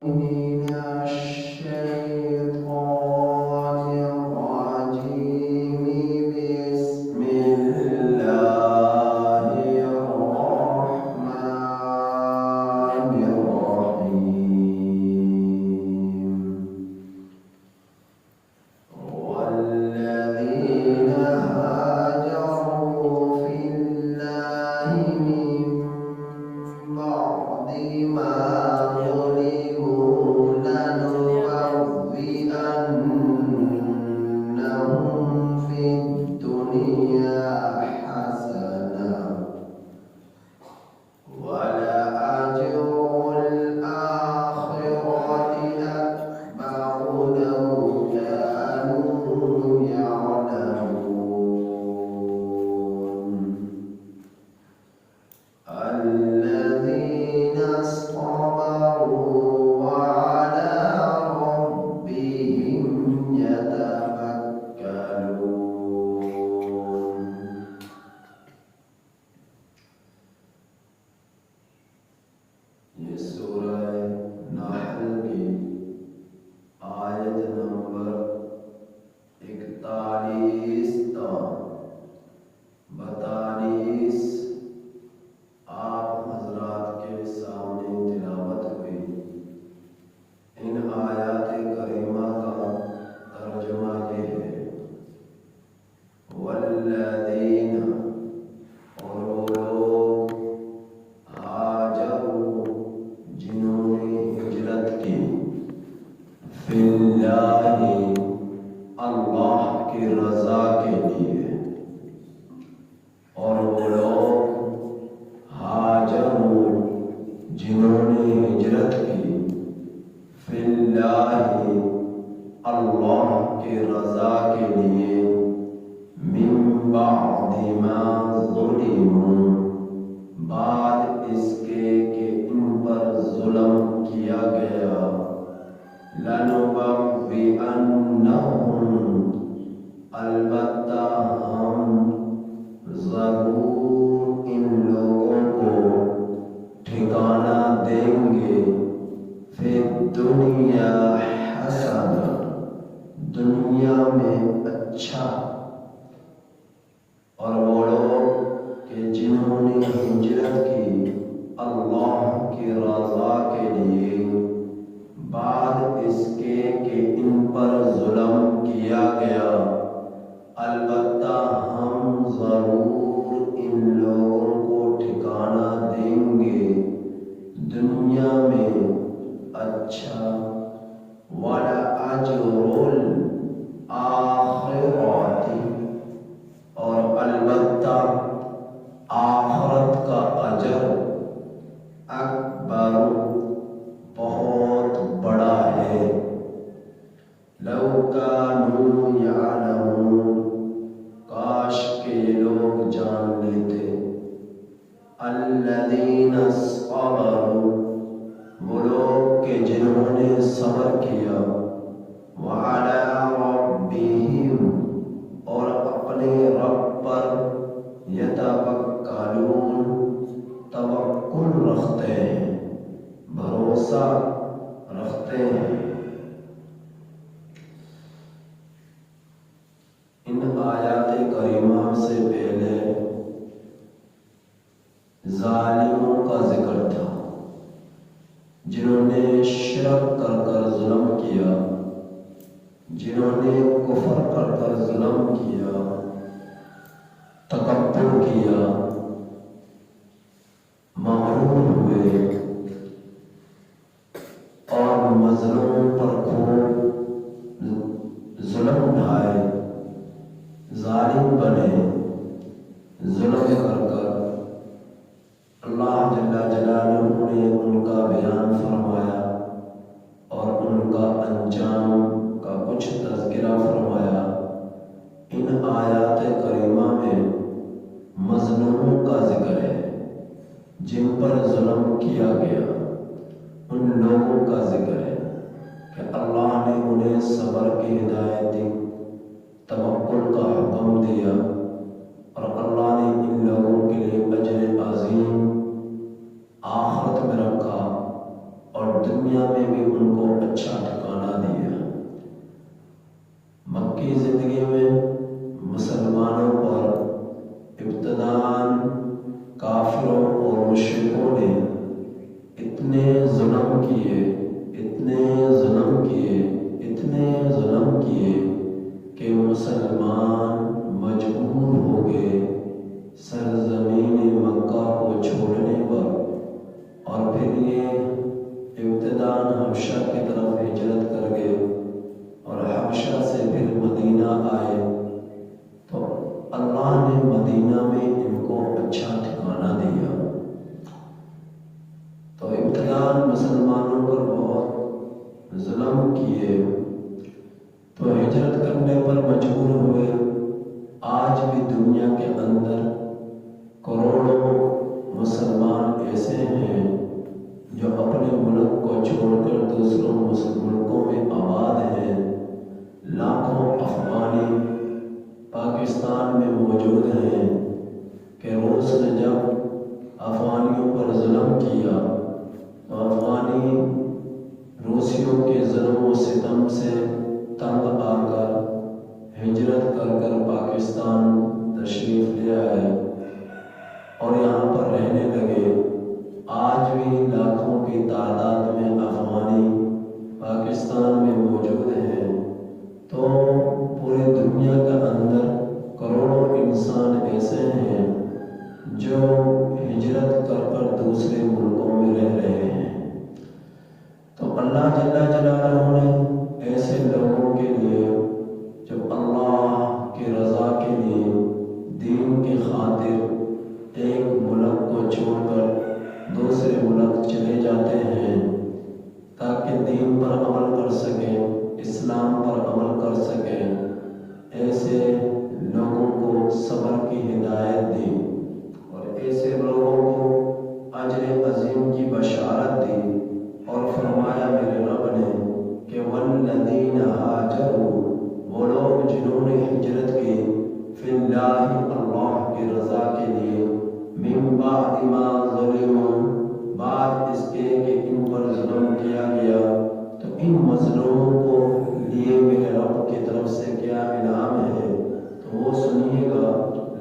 من الشيطان الرجيم. بسم الله الرحمن الرحيم. والذين هاجروا في الله من بعد ما اللہ کی رضا کے لیے، اور وہ لوگ ہاجروا جنہوں نے ہجرت کی، فی اللہ اللہ کی رضا کے لیے، من بعد ما ظلموا بعد اس کے کہ ان پر ظلم کیا گیا، لنبوئنہم البتہ ہم ضرور ان لوگوں کو ٹھکانہ دیں گے، فی الدنیا حسنہ دنیا میں اچھا، اور وہ لوگ کہ جنہوں نے ہجرت کی اللہ کی رضا کے لیے بعد اس کے کہ ان پر ظلم کیا گیا، البتہ ہم ضرور ان لوگوں کو ٹھکانہ دیں گے دنیا میں اچھا، وَلَأَجْرُ الْآخِرَةِ اور البتہ آخرت کا اجر اکبر بہت بڑا ہے، لو کانوا یعلمون کاش کہ یہ لوگ جان لیتے، الذین صبروا وہ لوگ کہ جنہوں نے صبر کیا، وعلی ربہم اور اپنے رب پر، یتوکلون توکل رکھتے ہیں، بھروسہ رکھتے ہیں۔ ان آیات کریمہ سے پہلے ظالموں کا ذکر تھا، جنہوں نے شرک کر کر ظلم کیا، جنہوں نے کفر کر کر ظلم کیا، تکبر کیا، مغرور ہوئے اور مظلوم پر خوب ظلم ڈھائے، ظالم بنے، ظلم کر کر اللہ جل جلالہ نے ان کا بیان فرمایا اور ان کا انجام کا کچھ تذکرہ فرمایا۔ ان آیات کریمہ میں مظلوموں کا ذکر ہے، جن پر ظلم کیا گیا، ان لوگوں کا ذکر ہے کہ اللہ نے انہیں صبر کی ہدایت دی، توکل کا حکم دیا، اور اللہ نے ان لوگوں کے لیے اجر عظیم آخرت میں رکھا، اور دنیا میں بھی ان کو اچھا ٹھکانہ دیا۔ مکی زندگی میں مسلمانوں پر ابتداءً کافروں اور مشرکوں نے اتنے ظلم کیے کہ مسلمان مجبور ہو گئے سرزمین مکہ کو چھوڑنے پر، اور پھر یہ ابتداءً حبشہ کی طرف ہجرت کر گئے اور حبشہ سے پھر مدینہ آئے۔ تو اللہ نے مدینہ میں ان کو اچھا ٹھکانہ دیا۔ تو ابتداءً مسلمانوں پر بہت ظلم کیے، تو ہجرت کرنے پر مجبور ہوئے۔ آج بھی دنیا کے اندر کروڑوں مسلمان ایسے ہیں جو اپنے ملک کو چھوڑ کر دوسروں ملکوں میں آباد ہیں۔ لاکھوں افغانی پاکستان میں موجود ہیں کہ روس نے جب افغانیوں پر ظلم کیا تو افغانی روسیوں کے ظلم و ستم سے تنگ آ کر ہجرت کر پاکستان تشریف لے آئے اور یہاں پر رہنے لگے۔ آج بھی لاکھوں کی تعداد میں افغانی پاکستان میں موجود ہیں۔ تو پوری دنیا کے اندر کروڑوں انسان ایسے ہیں جو ہجرت کر دوسرے ملکوں میں رہ رہے ہیں۔ تو اللہ جل جلالہ نے ایسے لوگوں کے لیے جو اللہ کی رضا کے لیے دین کی خاطر ایک ملک کو چھوڑ کر دوسرے ملک چلے جاتے ہیں تاکہ دین پر عمل کر سکیں، اسلام پر عمل کر سکیں، ایسے لوگوں کو صبر کی ہدایت دی اور ایسے لوگوں کو اجر عظیم کی بشارت دی، اور فرمایا میرے رب نے کہ والذین ہاجروا، وہ لوگ جنہوں نے ہجرت کی فی اللہ، اللہ کی رضا کے لیے، من بعد ما ظلموا، بعد اس کے کہ ان پر ظلم کیا گیا، تو ان مظلوموں کو لیے میرے رب کی طرف سے کیا انعام ہے، تو وہ سنیے گا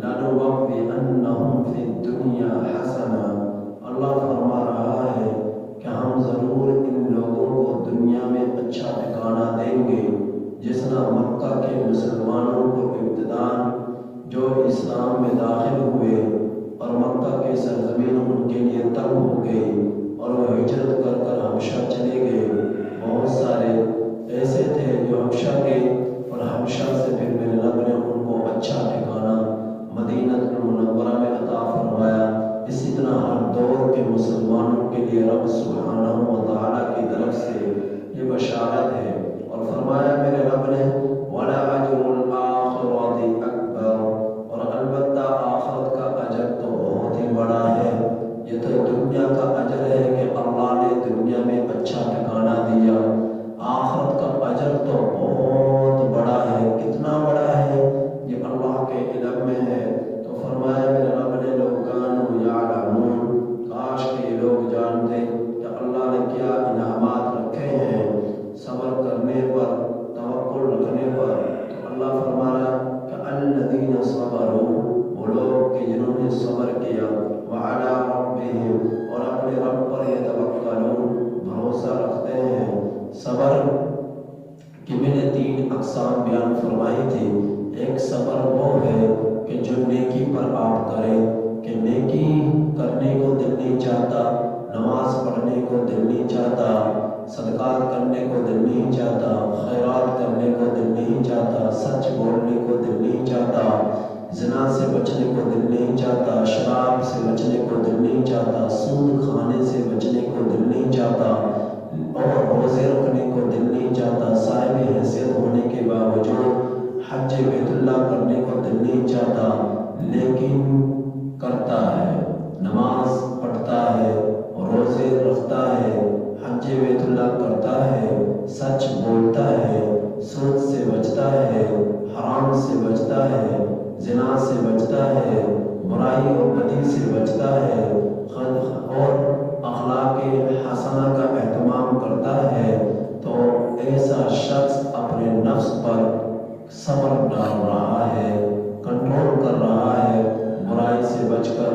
لنبوئنہم فی الدنیا حسنہ، اللہ فرما رہا ہے کہ ہم ضرور ان لوگوں کو دنیا میں اچھا ٹھکانہ دیں گے، جس طرح مکہ کے مسلمانوں کو ابتداءً جو اسلام میں داخل ہوئے اور مکہ کی سرزمین ان کے لیے تنگ ہو گئی اور وہ ہجرت کر حبشہ چلے گئے۔ بہت سارے ایسے تھے جو حبشہ گئے اور حبشہ سے پھر میرے رب نے ان کو اچھا ٹھکانہ مدینہ المنورہ میں عطا فرمایا۔ اسی طرح ہر دور کے مسلمانوں کے لیے رب سبحانہ و تعالیٰ کی طرف سے یہ بشارت ہے، اور فرمایا میرے رب نے وَلَأَجْرُ الْآخِرَةِ أَكْبَرُ، اور البتہ آخرت کا اجر تو بہت ہی بڑا ہے۔ یہ تو دنیا کا اجر ہے کہ اللہ نے دنیا میں اچھا ٹھکانہ دیا، آخرت کا اجر تو بہت بڑا ہے۔ کتنا بڑا ہے یہ اللہ کے علم میں ہے۔ تو فرمایا میرے رب نے لو کانوا یعلمون، کاش کہ یہ لوگ جانتے کہ اللہ نے کیا انعامات رکھے ہیں صبر کرنے پر، توکل رکھنے پر۔ تو اللہ فرما رہا کہ الذین صبروا، وہ لوگ کہ جنہوں نے صبر کیا، وعلی ربہم، اور اپنے رب پر یتوکلون، بھروسہ رکھتے ہیں۔ صبر کی میں نے 3 اقسام بیان فرمائی تھی۔ ایک صبر وہ ہے کہ جو نیکی پر آپ کریں، کہ نیکی کرنے کو دل نہیں چاہتا، نماز پڑھنے کو دل نہیں چاہتا، صدقات کرنے کو دل نہیں چاہتا، خیرات کرنے کو دل نہیں چاہتا، سچ بولنے کو دل نہیں چاہتا، زنا سے بچنے کو دل نہیں چاہتا، شراب سے بچنے کو دل نہیں چاہتا، سود کھانے سے بچنے کو دل نہیں چاہتا، اور روزے رکھنے کو دل نہیں چاہتا، صاحب حیثیت ہونے کے باوجود حج بیت اللہ کرنے کو دل نہیں چاہتا، لیکن کرتا ہے، نماز پڑھتا ہے، روزے رکھتا ہے، حج بیت اللہ کرتا ہے، سچ بولتا ہے، سود سے بچتا ہے، حرام سے بچتا ہے، زنا سے بچتا ہے، برائی اور بدی سے بچتا ہے، اور اخلاق حسنہ کا اہتمام کرتا ہے تو ایسا شخص اپنے نفس پر صبر ڈال رہا ہے، کنٹرول کر رہا ہے، برائی سے بچ کر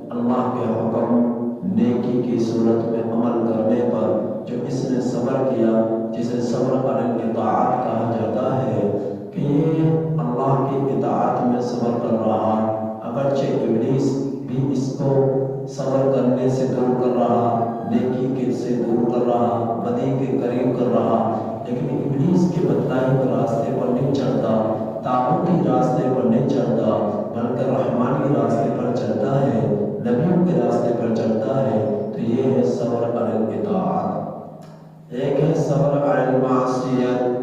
اللہ کے حکم نیکی کی صورت میں عمل کرنے پر جو اس نے صبر کیا، جسے صبر علی الاطاعت کہا جاتا ہے کہ یہ اللہ کی اطاعت میں صبر کر رہا، اگرچہ ابلیس بھی اس کو صبر کرنے سے دور کر رہا، نیکی کے سے دور کر رہا، بدی کے قریب کر رہا، لیکن ابلیس کے بتلائے ہوئے راستے پر نہیں چلتا، طاغوتی راستے پر نہیں چلتا، بلکہ رحمانی راستے پر چلتا ہے، نبیوں کے راستے پر چلتا ہے۔ تو یہ ہے صبر علی الاطاعت۔ ایک ہے صبر علی المعصیت۔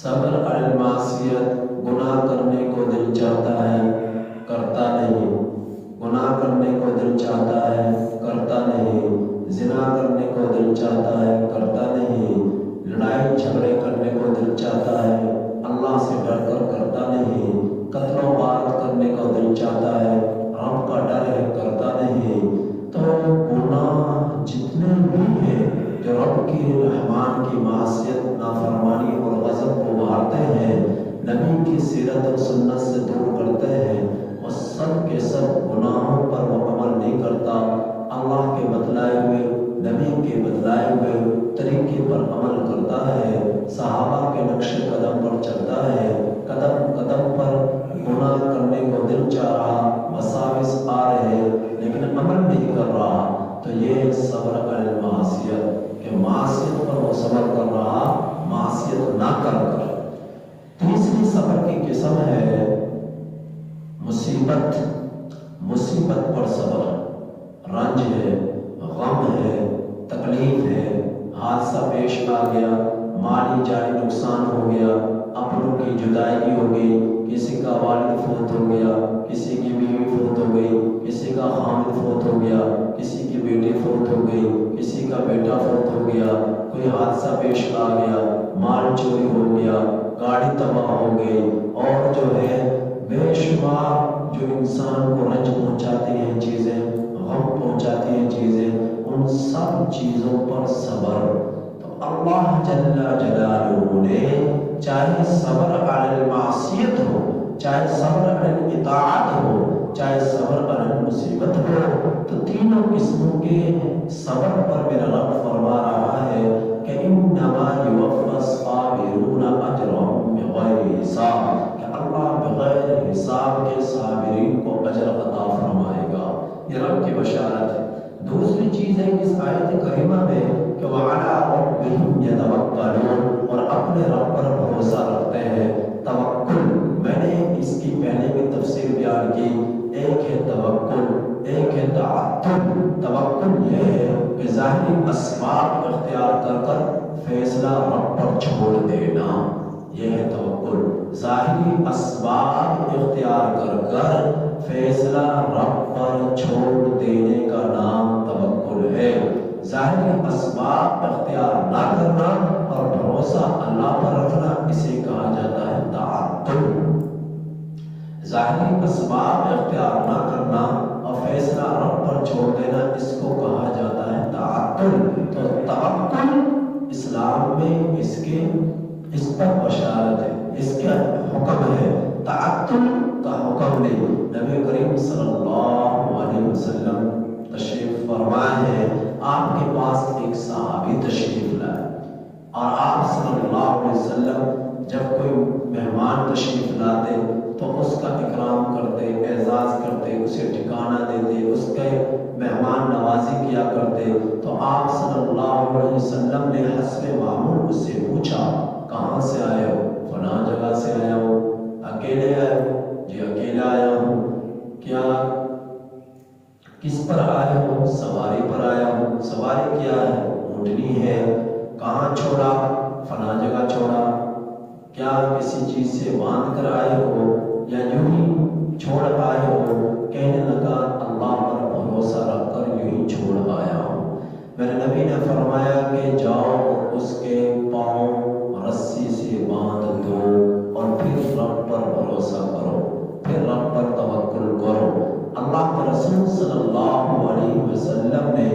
صبر علی المعصیت، گناہ کرنے کو دل چاہتا ہے کرتا نہیں، گناہ کرنے کو دل چاہتا ہے کرتا نہیں، زنا کرنے کو دل چاہتا ہے کرتا نہیں، لڑائی جھگڑے کرنے کو دل چاہتا ہے اللہ سے ڈر کر کرتا نہیں، قتل و غارت کرنے کو دل چاہتا ہے رب کا ڈر ہے کرتا نہیں۔ تو گناہ جتنے بھی ہیں جو رب کی رحمان کی معصیت، نافرمانی اور غضب کو ابھارتے ہیں، نبی کی سیرت اور سنت سے دور کرتے ہیں، وہ سب کے سب گناہوں پر وہ عمل نہیں کرتا، اللہ کے بتلائے ہوئے، نبی کے بتلائے ہوئے طریقے پر عمل کرتا ہے، صحابہ کے نقش قدم پر چلتا ہے، قدم قدم پر گناہ کرنے کو دل چاہ رہا، وساوس آ رہے لیکن عمل نہیں کر رہا۔ تو یہ صبر علی المعصیت کہ معصیت پر وہ صبر کر رہا، معصیت نہ کر کر۔ تیسری صبر کی قسم ہے مصیبت، مصیبت پر صبر، رنج ہے، غم ہے، تکلیف ہے، حادثہ پیش آ گیا، مالی جانی نقصان ہو گیا، اپنوں کی جدائی ہو گئی، کسی کا والد فوت ہو گیا، کسی کی بیوی فوت ہو گئی، کسی کا خامد فوت ہو گیا، کسی کی بیٹی فوت ہو گئی، کسی کا بیٹا فوت ہو گیا، کوئی حادثہ پیش آ گیا، مال چوری ہو گیا، گاڑی تباہ ہو گئی، اور جو ہے بے شمار جو انسان کو رنج پہنچاتی ہیں چیزیں، غم پہنچاتی ہیں چیزیں، ان سب چیزوں پر صبر۔ تو اللہ جل جلالہ نے چاہے صبر علی المعصیت ہو، چاہے صبر علی الاطاعت ہو، چاہے صبر علی المصیبت ہو، تو تینوں قسموں کے صبر پر میرا رب فرما رہا ہے کہ انما یوفی الصابرون اجرهم بغیر حساب، کہ اللہ بغیر حساب کے صابرین کو اجر عطا فرمائے گا۔ یہ رب کی بشارت ہے۔ دوسری چیز ہے اس آیت کریمہ میں کہ وَعَلَىٰ رَبِّهِمْ يَتَوَکَّلُونَ، اور اپنے رب پر بھروسہ رکھتے ہیں۔ توکل، میں نے اس کی پہلے بھی تفسیر بیان کی، ایک ہے توکل، ایک ہے تعتل۔ توکل یہ ہے کہ ظاہری اسباب اختیار کر کر فیصلہ رب پر چھوڑ دینا، یہ ہے توکل۔ ظاہری اسباب اختیار کر کر فیصلہ رب پر چھوڑ دینے کا نام توکل ہے۔ ظاہری اسباب اختیار نہ کرنا اور بھروسہ اللہ پر رکھنا، اسے کہا جاتا ہے تعتل۔ ظاہری اسباب اختیار نہ کرنا اور فیصلہ رب پر چھوڑ دینا، اس کو کہا جاتا ہے تعتل۔ تو توکل اسلام میں اس پر بشارت ہے، اس کا حکم ہے، تعتل کا حکم نہیں۔ نبی کریم صلی اللہ علیہ وسلم تشریف فرما ہے، آپ کے پاس ایک صحابی تشریف لائے، اور آپ صلی اللہ علیہ وسلم جب کوئی مہمان تشریف لاتے تو اس کا اکرام کرتے، اعزاز کرتے، اسے ٹھکانہ دیتے، اس کے مہمان نوازی کیا کرتے۔ تو آپ صلی اللہ علیہ وسلم نے حسب معمول اس سے پوچھا، کہاں سے آئے ہو؟ فلاں جگہ سے آیا ہوں۔ اکیلے آئے ہو؟ جی اکیلے آیا ہوں۔ کیا کس پر آئے ہو؟ سواری پر آیا ہوں۔ سواری کیا ہے؟ اونٹنی ہے۔ کہاں چھوڑا؟ فلاں جگہ چھوڑا۔ کیا کسی چیز سے باندھ کر آئے ہو یا یوں ہی چھوڑ آئے ہو؟ کہنے لگا اللہ پر بھروسہ رکھ کر یوں ہی چھوڑ آیا ہوں۔ میرے نبی نے فرمایا کہ جاؤ اور اس کے پاؤں رسی سے باندھ دو اور پھر رب پر بھروسہ کرو، پھر رب پر توکل کرو۔ اللہ کے رسول صلی اللہ علیہ وسلم نے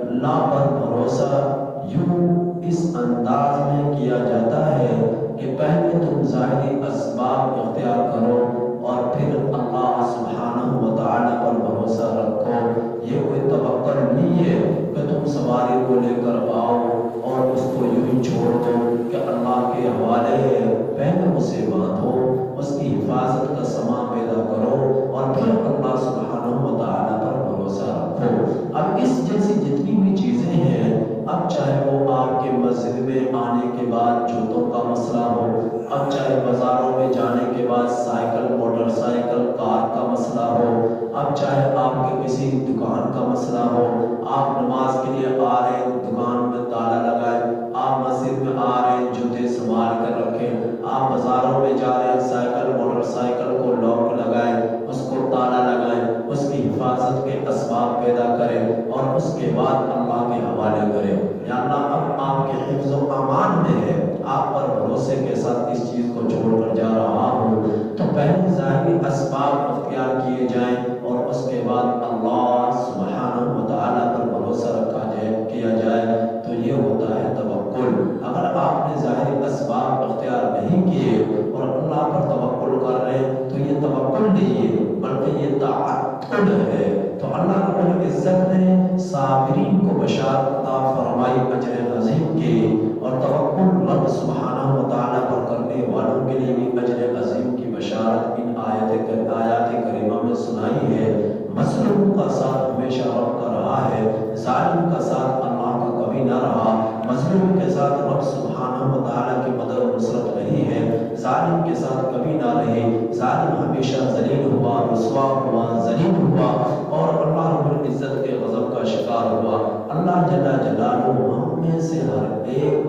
اللہ پر بھروسہ یوں اس انداز میں کیا جاتا ہے کہ پہلے تم ظاہری اسباب اختیار کرو اور پھر اللہ سبحانہ و تعالی پر بھروسہ رکھو۔ یہ کوئی توکل نہیں ہے کہ تم سواری کو لے کر آؤ اور اس کو یوں ہی چھوڑ دو کہ اللہ کے حوالے ہے، پہلے اسے باندھو، اس کی حفاظت کا سامان پیدا کرو اور پھر اللہ سبحانہ و تعالی پر بھروسہ رکھو۔ اب اس جیسی جتنی بھی چیزیں ہیں، اب چاہے وہ آپ کے مسجد میں آنے کے بعد جوتوں کا مسئلہ ہو، اب چاہے بازاروں میں جانے کے بعد سائیکل، موٹر سائیکل، کار کا مسئلہ ہو، اب چاہے آپ کے کسی دکان کا مسئلہ ہو، آپ نماز کے لیے آ رہے ہیں دکان میں تالا لگائے، آپ مسجد میں آ رہے ہیں جوتے سنبھال کر رکھیں، آپ بازاروں میں جا رہے ہیں سائیکل موٹر سائیکل کو لاک لگائیں، اس کو تالا لگائیں، اس کی حفاظت کے اسباب پیدا کریں اور اس کے بعد اللہ کے حوالے کریں۔ یا اللہ اب آپ کے حفظ و امان میں ہے، آپ پر بھروسے کے ساتھ اس چیز کو چھوڑ کر جا رہا ہوں، تو پہلے ظاہری اسباب اختیار کیے جائیں اور اس کے بعد اللہ سبحانہ و تعالی پر بھروسہ کیا جائے، تو یہ ہوتا ہے توکل۔ اگر آپ نے ظاہری اسباب اختیار نہیں کیے اور اللہ پر توکل کر رہے ہیں تو یہ توکل نہیں ہے بلکہ یہ تعقل ہے۔ تو اللہ رب العزت نے صابرین کو بشارت عطا فرمائی اجر عظیم کی، اور توکل رب سبحانہ و تعالی پر کرنے والوں کے لیے بھی اجر عظیم کی بشارت ان آیات کریمہ میں سنائی ہے۔ مظلوم کا ساتھ ہمیشہ رب کا رہا ہے، ظالم کا ساتھ اللہ کا کبھی نہ رہا۔ مظلوم کے ساتھ رب سبحانہ و تعالی کی مدد و نصرت رہی ہے، ظالم کے ساتھ کبھی نہ رہی۔ ظالم ہمیشہ ذلیل ہوا، رسوا ہوا، ذلیل ہوا اور اللہ رب العزت کے غضب کا شکار ہوا۔ اللہ جل جلالہ ہم میں سے ہر ایک